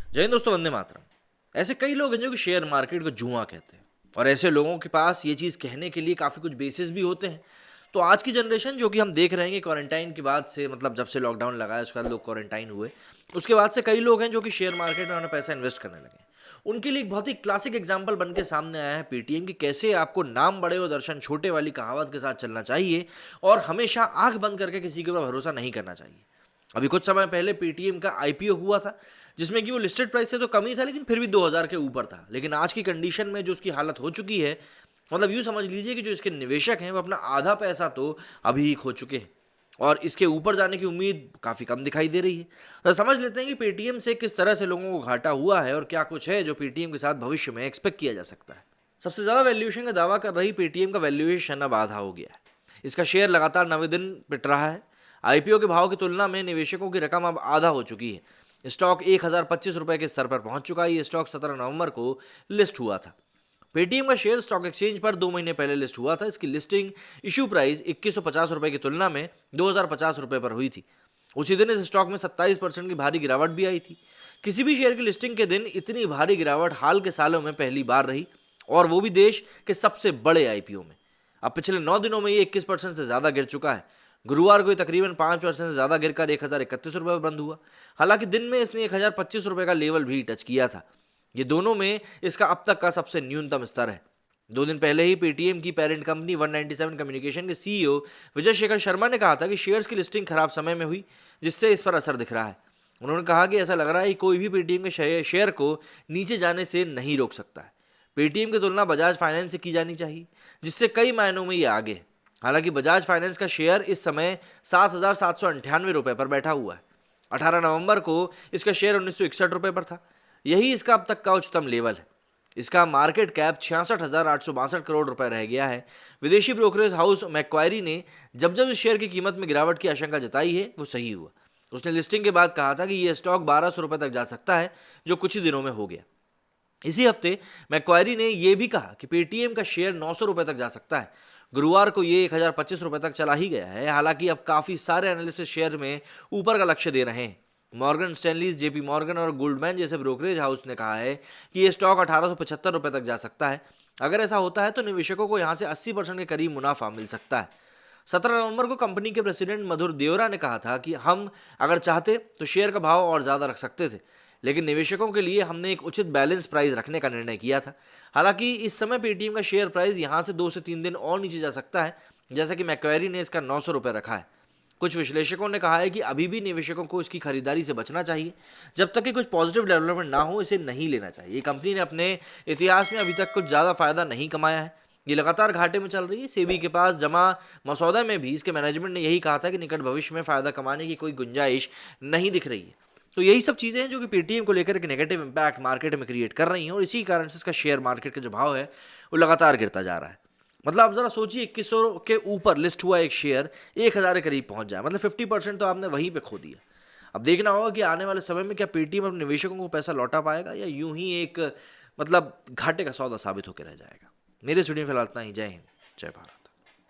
जय हिंद दोस्तों, वंदे मातरम। ऐसे कई लोग हैं जो कि शेयर मार्केट को जुआ कहते हैं और ऐसे लोगों के पास ये चीज़ कहने के लिए काफ़ी कुछ बेसिस भी होते हैं। तो आज की जनरेशन जो कि हम देख रहे हैं कि क्वारंटाइन के बाद से, मतलब जब से लॉकडाउन लगा है उसके बाद लोग क्वारंटाइन हुए, उसके बाद से कई लोग हैं जो कि शेयर मार्केट में अपना पैसा इन्वेस्ट करने लगे। उनके लिए एक बहुत ही क्लासिक एग्जाम्पल बन के सामने आया है पेटीएम, कि कैसे आपको नाम बड़े और दर्शन छोटे वाली कहावत के साथ चलना चाहिए और हमेशा आंख बंद करके किसी के ऊपर भरोसा नहीं करना चाहिए। अभी कुछ समय पहले पेटीएम का आईपीओ हुआ था, जिसमें कि वो लिस्टेड प्राइस से तो कम ही था, लेकिन फिर भी 2000 के ऊपर था। लेकिन आज की कंडीशन में जो उसकी हालत हो चुकी है, मतलब यूँ समझ लीजिए कि जो इसके निवेशक हैं वो अपना आधा पैसा तो अभी ही खो चुके हैं और इसके ऊपर जाने की उम्मीद काफ़ी कम दिखाई दे रही है। तो समझ लेते हैं कि पेटीएम से किस तरह से लोगों को घाटा हुआ है और क्या कुछ है जो पेटीएम के साथ भविष्य में एक्सपेक्ट किया जा सकता है। सबसे ज़्यादा वैल्यूएशन का दावा कर रही पेटीएम का वैल्यूएशन अब आधा हो गया है। इसका शेयर लगातार 90 दिन पिट रहा है। आईपीओ के भाव की तुलना में निवेशकों की रकम अब आधा हो चुकी है। स्टॉक 1025 रुपये के स्तर पर पहुंच चुका है। ये स्टॉक 17 नवंबर को लिस्ट हुआ था। पेटीएम का शेयर स्टॉक एक्सचेंज पर 2 महीने पहले लिस्ट हुआ था। इसकी लिस्टिंग इशू प्राइस 2150 रुपये की तुलना में 2050 रुपये पर हुई थी। उसी दिन इस स्टॉक में 27% की भारी गिरावट भी आई थी। किसी भी शेयर की लिस्टिंग के दिन इतनी भारी गिरावट हाल के सालों में पहली बार रही, और वो भी देश के सबसे बड़े आईपीओ में। अब पिछले 9 दिनों में ये 21% से ज़्यादा गिर चुका है। गुरुवार को ये तकरीबन 5% से ज़्यादा गिरकर 1031 रुपये पर बंद हुआ। हालांकि दिन में इसने 1025 रुपये का लेवल भी टच किया था। ये दोनों में इसका अब तक का सबसे न्यूनतम स्तर है। 2 दिन पहले ही पेटीएम की पेरेंट कंपनी 197 कम्युनिकेशन के सीईओ विजय शेखर शर्मा ने कहा था कि शेयर्स की लिस्टिंग खराब समय में हुई, जिससे इस पर असर दिख रहा है। उन्होंने कहा कि ऐसा लग रहा है कि कोई भी पेटीएम के शेयर को नीचे जाने से नहीं रोक सकता है। पेटीएम की तुलना बजाज फाइनेंस से की जानी चाहिए, जिससे कई मायनों में ये आगे है। हालांकि बजाज फाइनेंस का शेयर इस समय 7,798 रुपये पर बैठा हुआ है। 18 नवंबर को इसका शेयर 1961 रुपये पर था। यही इसका अब तक का उच्चतम लेवल है। इसका मार्केट कैप 66,862 करोड़ रुपए रह गया है। विदेशी ब्रोकरेज हाउस मैक्वायरी ने जब जब इस शेयर की कीमत में गिरावट की आशंका जताई है, वो सही हुआ। उसने लिस्टिंग के बाद कहा था कि यह स्टॉक 1200 रुपये तक जा सकता है, जो कुछ ही दिनों में हो गया। इसी हफ्ते मैक्वायरी ने यह भी कहा कि पेटीएम का शेयर 900 रुपये तक जा सकता है। गुरुवार को ये 1025 रुपये तक चला ही गया है। हालांकि अब काफ़ी सारे एनालिस्ट शेयर में ऊपर का लक्ष्य दे रहे हैं। मॉर्गन स्टैनलीज, जेपी मॉर्गन और गोल्डमैन जैसे ब्रोकरेज हाउस ने कहा है कि ये स्टॉक 1875 रुपये तक जा सकता है। अगर ऐसा होता है तो निवेशकों को यहाँ से 80% के करीब मुनाफा मिल सकता है। 17 नवंबर को कंपनी के प्रेसिडेंट मधुर देवरा ने कहा था कि हम अगर चाहते तो शेयर का भाव और ज़्यादा रख सकते थे, लेकिन निवेशकों के लिए हमने एक उचित बैलेंस प्राइस रखने का निर्णय किया था। हालांकि इस समय पेटीएम का शेयर प्राइस यहाँ से 2 से 3 दिन और नीचे जा सकता है, जैसा कि मैक्वायरी ने इसका 900 रुपये रखा है। कुछ विश्लेषकों ने कहा है कि अभी भी निवेशकों को इसकी खरीदारी से बचना चाहिए। जब तक कि कुछ पॉजिटिव डेवलपमेंट ना हो, इसे नहीं लेना चाहिए। कंपनी ने अपने इतिहास में अभी तक कुछ ज़्यादा फायदा नहीं कमाया है। ये लगातार घाटे में चल रही है। सेबी के पास जमा मसौदा में भी इसके मैनेजमेंट ने यही कहा था कि निकट भविष्य में फायदा कमाने की कोई गुंजाइश नहीं दिख रही है। तो यही सब चीज़ें हैं जो कि पेटीएम को लेकर के नेगेटिव इम्पैक्ट मार्केट में क्रिएट कर रही हैं, और इसी कारण से इसका शेयर मार्केट का जो भाव है वो लगातार गिरता जा रहा है। मतलब आप जरा सोचिए, 2100 के ऊपर लिस्ट हुआ एक शेयर 1000 के करीब पहुंच जाए, मतलब 50% तो आपने वहीं पे खो दिया। अब देखना होगा कि आने वाले समय में क्या पेटीएम अपने निवेशकों को पैसा लौटा पाएगा या यूं ही एक मतलब घाटे का सौदा साबित होकर रह जाएगा। मेरे स्टूडियो में फिलहाल इतना ही। जय हिंद, जय भारत।